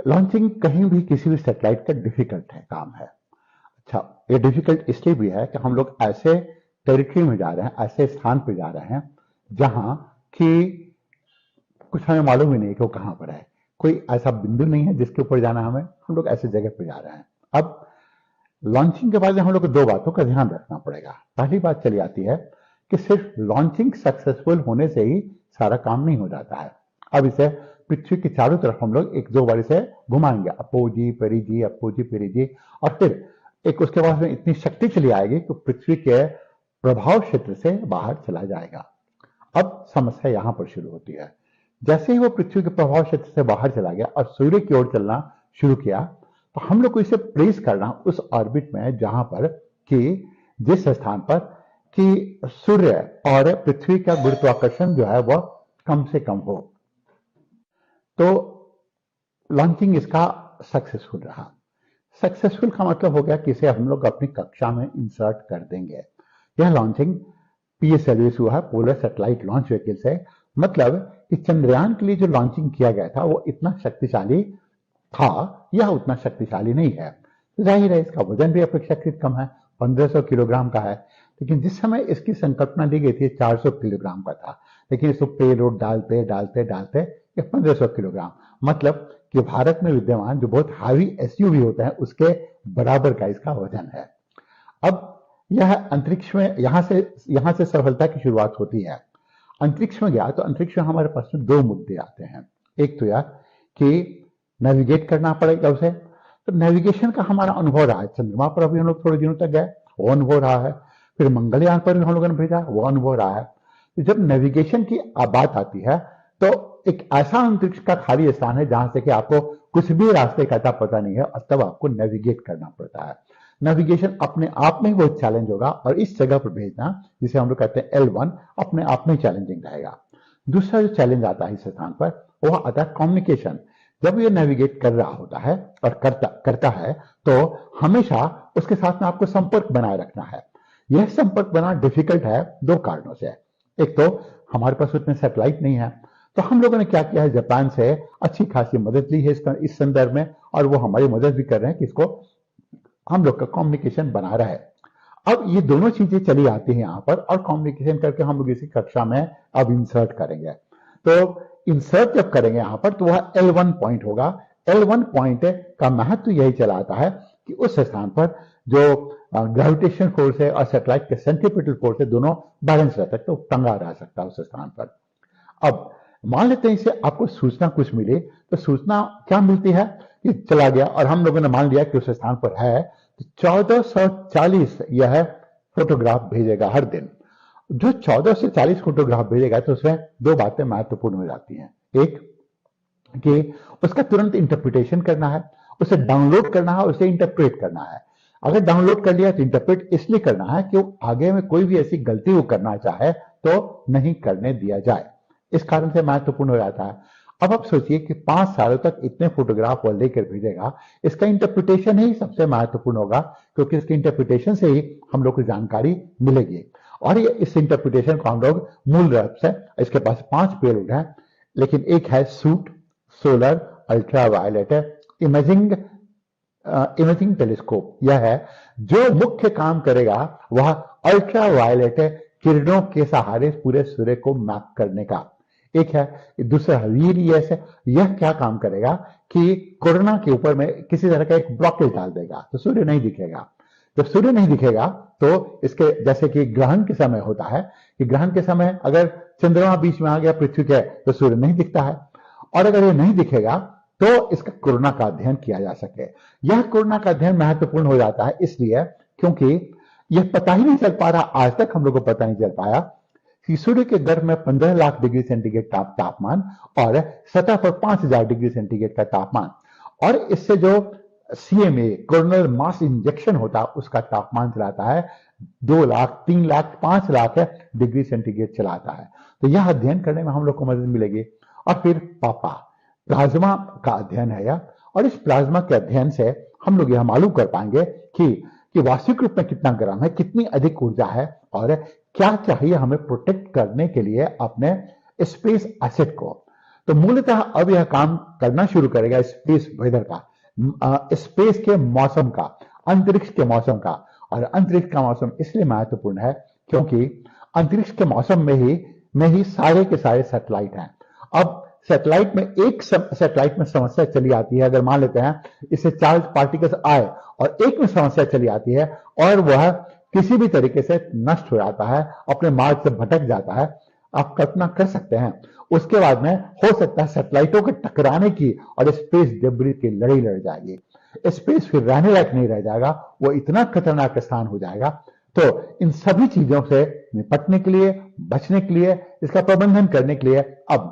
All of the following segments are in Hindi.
लॉन्चिंग कहीं भी किसी भी सैटेलाइट का डिफिकल्ट है काम है। अच्छा, ये डिफिकल्ट इसलिए भी है कि हम लोग ऐसे टेरिटरी में जा रहे हैं, ऐसे स्थान पे जा रहे हैं जहां की कुछ हमें मालूम ही नहीं कि वो कहां पर है। कोई ऐसा बिंदु नहीं है जिसके ऊपर जाना हमें, हम लोग ऐसे जगह पे जा रहे हैं। अब लॉन्चिंग के बाद हम लोग को दो बातों का ध्यान रखना पड़ेगा। पहली बात चली आती है कि सिर्फ लॉन्चिंग सक्सेसफुल होने से ही सारा काम नहीं हो जाता है। अब इसे पृथ्वी के चारों तरफ हम लोग एक दो बार इसे घुमाएंगे, अपोजी पेरीजी अपोजी पेरीजी, और फिर एक उसके बाद में इतनी शक्ति चली आएगी कि पृथ्वी के प्रभाव क्षेत्र से बाहर चला जाएगा। अब समस्या यहां पर शुरू होती है। जैसे ही वो पृथ्वी के प्रभाव क्षेत्र से बाहर चला गया और सूर्य की ओर चलना शुरू किया, तो हम लोग को इसे प्लेस करना उस ऑर्बिट में जहां पर कि जिस स्थान पर कि सूर्य और पृथ्वी का गुरुत्वाकर्षण जो है वह कम से कम हो। तो लॉन्चिंग इसका सक्सेसफुल रहा। सक्सेसफुल का मतलब हो गया कि इसे हम लोग अपनी कक्षा में इंसर्ट कर देंगे। यह लॉन्चिंग पीएसएलवी हुआ है, पोलर सैटेलाइट लॉन्च व्हीकल से। मतलब कि चंद्रयान के लिए जो लॉन्चिंग किया गया था वो इतना शक्तिशाली था, यह उतना शक्तिशाली नहीं है। जाहिर है इसका वजन भी अपेक्षाकृत कम है, 1500 किलोग्राम का है। लेकिन जिस समय इसकी संकल्पना ली गई थी 400 किलोग्राम का था, लेकिन इसको पेलोड डालते डालते डालते ये 1500 किलोग्राम, मतलब कि भारत में विद्यमान जो बहुत हावी एसयूवी होते हैं उसके बराबर का इसका वजन है। अब यह अंतरिक्ष में यहां से सफलता की शुरुआत होती है। अंतरिक्ष में गया तो अंतरिक्ष में हमारे पास में दो मुद्दे आते हैं। एक तो यह कि नेविगेट करना पड़ेगा उसे, तो नेविगेशन का हमारा अनुभव रहा है। चंद्रमा पर अभी हम लोग थोड़े दिनों तक गए, वो अनुभव रहा है। फिर मंगलयान पर भी हम लोगों ने भेजा, वो अनुभव रहा है। तो जब नेविगेशन की बात आती है तो एक ऐसा अंतरिक्ष का खाली स्थान है जहां से कि आपको कुछ भी रास्ते का पता नहीं है और तब आपको नेविगेट करना पड़ता है। नेविगेशन अपने आप में बहुत चैलेंज होगा और इस जगह पर भेजना जिसे हम लोग कहते हैं L1 अपने आप में चैलेंजिंग रहेगा। दूसरा जो चैलेंज आता है इस स्थान पर वह आता है कम्युनिकेशन। जब ये नेविगेट कर रहा होता है और करता है तो हमेशा उसके साथ में आपको संपर्क बनाए रखना है। यह संपर्क बनाना डिफिकल्ट है दो कारणों से। एक तो हमारे पास उतने सैटेलाइट नहीं है, तो हम लोगों ने क्या किया है, जापान से अच्छी खासी मदद ली है इस संदर्भ में, और वो हमारी मदद भी कर रहे हैं कि इसको हम लोग का कम्युनिकेशन बना रहा है। अब ये दोनों चीजें चली आती हैं यहाँ पर, और कम्युनिकेशन करके हम लोग इसी कक्षा में अब इंसर्ट करेंगे। तो इंसर्ट जब करेंगे यहाँ पर तो वह L1 पॉइंट होगा। L1 पॉइंट का महत्व यही चला आता है कि उस स्थान पर जो ग्रेविटेशन फोर्स है और सैटेलाइट के सेंट्रीपिटल फोर्स है दोनों बैलेंस रह सकते, टंगा रह सकता है उस स्थान पर। अब मान लेते हैं इसे आपको सूचना कुछ मिले, तो सूचना क्या मिलती है कि चला गया और हम लोगों ने मान लिया कि उस स्थान पर है, तो 1440 यह फोटोग्राफ भेजेगा हर दिन। जो 1440 फोटोग्राफ भेजेगा तो उसमें दो बातें महत्वपूर्ण हो जाती हैं। एक कि उसका तुरंत इंटरप्रिटेशन करना है, उसे डाउनलोड करना है, उसे इंटरप्रेट करना है। अगर डाउनलोड कर लिया तो इंटरप्रेट इसलिए करना है कि वो आगे में कोई भी ऐसी गलती वो करना चाहे तो नहीं करने दिया जाए, इस कारण से महत्वपूर्ण हो जाता है। अब आप सोचिए कि 5 सालों तक इतने फोटोग्राफ वो लेकर भेजेगा, इसका इंटरप्रिटेशन ही सबसे महत्वपूर्ण होगा, क्योंकि इसके इंटरप्रिटेशन से ही हम लोग को जानकारी मिलेगी। और ये इस इंटरप्रिटेशन को हम लोग मूल रूप से, इसके पास 5 पेलोड है, लेकिन एक है suit, solar, ultraviolet, imaging telescope. यह है जो मुख्य काम करेगा वह अल्ट्रा वायलेट किरणों के सहारे पूरे सूर्य को मैप करने का। एक है दूसरा वीएलईएस है, यह क्या काम करेगा कि कोरोना के ऊपर में किसी तरह का एक ब्लॉकेज डाल देगा तो सूर्य नहीं दिखेगा। जब सूर्य नहीं दिखेगा तो इसके जैसे कि ग्रहण के समय होता है कि ग्रहण के समय अगर चंद्रमा बीच में आ गया पृथ्वी के तो सूर्य नहीं दिखता है, और अगर ये नहीं दिखेगा तो इसका कोरोना का अध्ययन किया जा सके। यह कोरोना का अध्ययन महत्वपूर्ण हो जाता है इसलिए क्योंकि यह पता ही नहीं चल पा रहा, आज तक हम लोग को पता नहीं चल पाया कि सूर्य के गर्भ में 15 लाख डिग्री सेंटीग्रेड तापमान और सतह पर 5000 डिग्री सेंटीग्रेड का तापमान, और इससे जो CMA कोरोनल मास इंजेक्शन होता है उसका तापमान चलाता है 2 लाख, 3 लाख, 5 लाख डिग्री सेंटीग्रेड चलाता है। तो यह अध्ययन करने में हम लोग को मदद मिलेगी। और फिर प्लाज्मा का अध्ययन है यह, और इस प्लाज्मा के अध्ययन से हम लोग यह मालूम कर पाएंगे कि वास्तविक रूप में कितना गर्म है, कितनी अधिक ऊर्जा है, और क्या चाहिए हमें प्रोटेक्ट करने के लिए अपने स्पेस एसेट को। तो मूलतः अब यह काम करना शुरू करेगा स्पेस वेदर का, स्पेस के मौसम का, अंतरिक्ष के मौसम का। और अंतरिक्ष का मौसम इसलिए महत्वपूर्ण है क्योंकि अंतरिक्ष के मौसम में ही सारे के सारे सैटेलाइट हैं। अब सैटेलाइट में एक सैटेलाइट में समस्या चली आती है, अगर मान लेते हैं इससे चार्ज पार्टिकल्स आए और एक में समस्या चली आती है और वह किसी भी तरीके से नष्ट हो जाता है, अपने मार्ग से भटक जाता है, आप कल्पना कर सकते हैं उसके बाद में हो सकता है सैटेलाइटों के टकराने की और स्पेस डेब्री की लड़ाई लड़ जाएगी। स्पेस फिर रहने लायक नहीं रह जाएगा, वो इतना खतरनाक स्थान हो जाएगा। तो इन सभी चीजों से निपटने के लिए, बचने के लिए, इसका प्रबंधन करने के लिए अब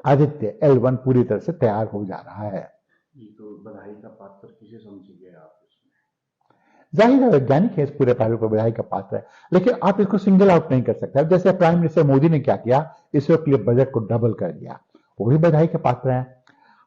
आदित्य L1 पूरी तरह से तैयार हो जा रहा है। तो बधाई का पात्र किसे समझिए आप इसमें? जाहिर है वैज्ञानिक है, इस पूरे पहलू को बधाई का पात्र है, लेकिन आप इसको सिंगल आउट नहीं कर सकते। जैसे प्राइम मिनिस्टर मोदी ने क्या किया, इसरो के लिए बजट को डबल कर दिया, वो भी बधाई के पात्र हैं।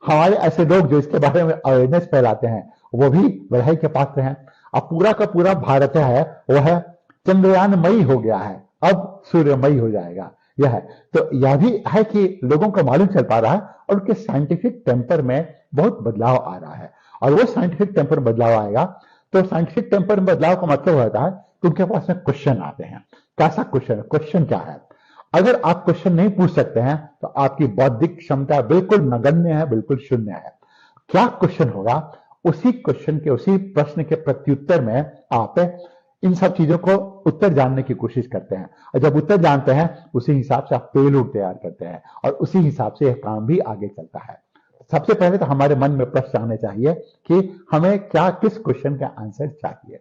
हमारे ऐसे लोग जो इसके बारे में अवेयरनेस फैलाते हैं वो भी बधाई के पात्र हैं। अब पूरा का पूरा भारत है वह चंद्रयानमयी हो गया है, अब सूर्यमयी हो जाएगा। यह है तो यह भी है कि लोगों को मालूम चल पा रहा है और उनके साइंटिफिक टेम्पर में बहुत बदलाव आ रहा है। और वो साइंटिफिक टेम्पर बदलाव आएगा तो साइंटिफिक टेम्पर में बदलाव का मतलब होता है कि उनके पास में क्वेश्चन आते हैं। कैसा क्वेश्चन है? क्वेश्चन क्या है? अगर आप क्वेश्चन नहीं पूछ सकते हैं तो आपकी बौद्धिक क्षमता बिल्कुल नगण्य है, बिल्कुल शून्य है। क्या क्वेश्चन होगा? उसी क्वेश्चन के, उसी प्रश्न के प्रत्युत्तर में आप इन सब चीजों को उत्तर जानने की कोशिश करते हैं, और जब उत्तर जानते हैं उसी हिसाब से आप पेलोड तैयार करते हैं और उसी हिसाब से यह काम भी आगे चलता है। सबसे पहले तो हमारे मन में प्रश्न आने चाहिए कि हमें क्या, किस क्वेश्चन का आंसर चाहिए।